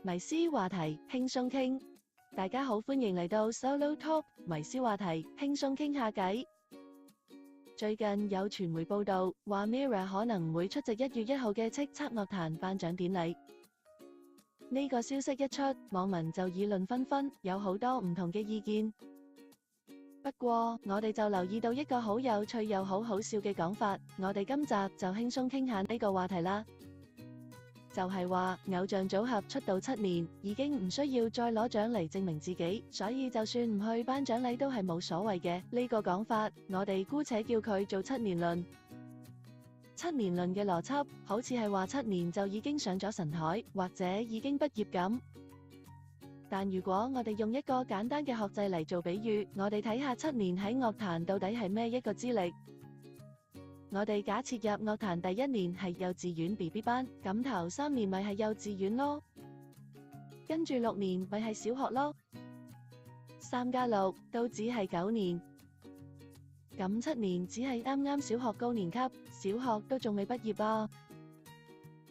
迷思話題輕鬆傾。大家好，歡迎嚟到 Solo Talk 迷思話題輕鬆傾下偈。最近有傳媒報道話 Mirror 可能會出席1月1號嘅叱咤樂壇頒獎典禮。呢個消息一出，網民就議論紛紛，有好多唔同嘅意見。不過我哋就留意到一個好有趣又好好笑嘅講法，我哋今集就輕鬆傾下呢個話題啦。就係話偶像組合出道7年，已經唔需要再攞獎嚟證明自己，所以就算唔去頒獎禮都係冇所謂嘅。呢個講法，我哋姑且叫佢做7年論。7年論嘅邏輯，好似係話7年就已經上咗神台，或者已經畢業咁。但如果我哋用一個簡單嘅學制嚟做比喻，我哋睇下7年喺樂壇到底係咩一個資歷。我哋假設入樂壇第1年係幼稚園 BB 班，咁頭3年咪係幼稚園咯，跟住6年咪係小學咯，3加6都只係9年，咁7年只係啱啱小學高年級，小學都仲未畢業啊，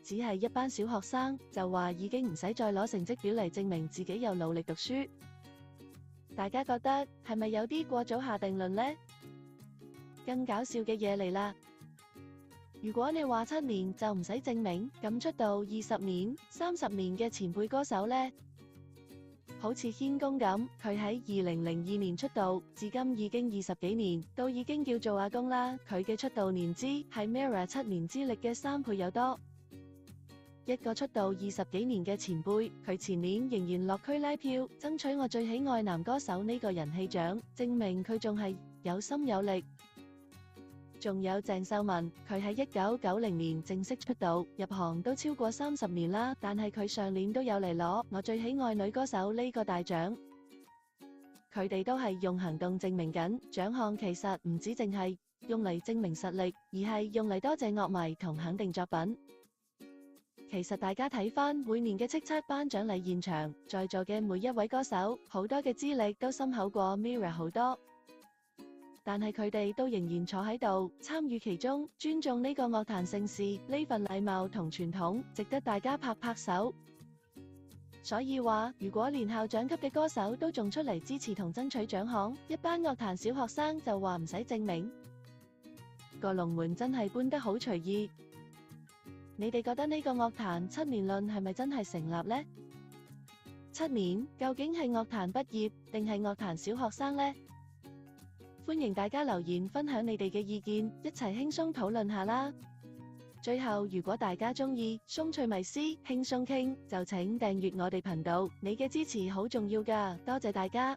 只係一班小學生就話已經唔使再攞成績表嚟證明自己有努力讀書。大家覺得係咪有啲過早下定論呢？更搞笑嘅嘢嚟啦！如果你話7年就唔使證明，咁出道20年、30年嘅前輩歌手呢？好似軒公咁，佢喺2002年出道，至今已經20幾年，都已經叫做阿公啦。佢嘅出道年資係 Mirror 7年資歷嘅3倍有多。一個出道20幾年嘅前輩，佢前年仍然落區拉票，爭取我最喜愛男歌手呢個人氣獎，證明佢仲係有心有力。仲有鄭秀文，佢喺1990年正式出道，入行都超過30年啦，但係佢上年都有嚟攞我最喜愛女歌手呢個大獎。佢哋都係用行動證明緊，獎項其實唔止淨係用嚟證明實力，而係用嚟多謝樂迷同肯定作品。其實大家睇返每年嘅叱咤頒獎禮現場，在座嘅每一位歌手，好多嘅資歷都深厚過 Mirror 好多。但係佢哋都仍然坐喺度參與其中，尊重呢個樂壇盛事，呢份禮貌同傳統值得大家拍拍手。所以話，如果連校長級嘅歌手都仲出嚟支持同爭取獎項，一班樂壇小學生就話唔使證明，個龍門真係搬得好隨意。你哋覺得呢個樂壇7年論係咪真係成立呢？7年究竟係樂壇畢業定係樂壇小學生呢？歡迎大家留言分享你哋嘅意見，一齊輕鬆討論下啦。最後，如果大家鍾意鬆趣迷思輕鬆傾，就請訂閱我哋頻道，你嘅支持好重要㗎，多謝大家。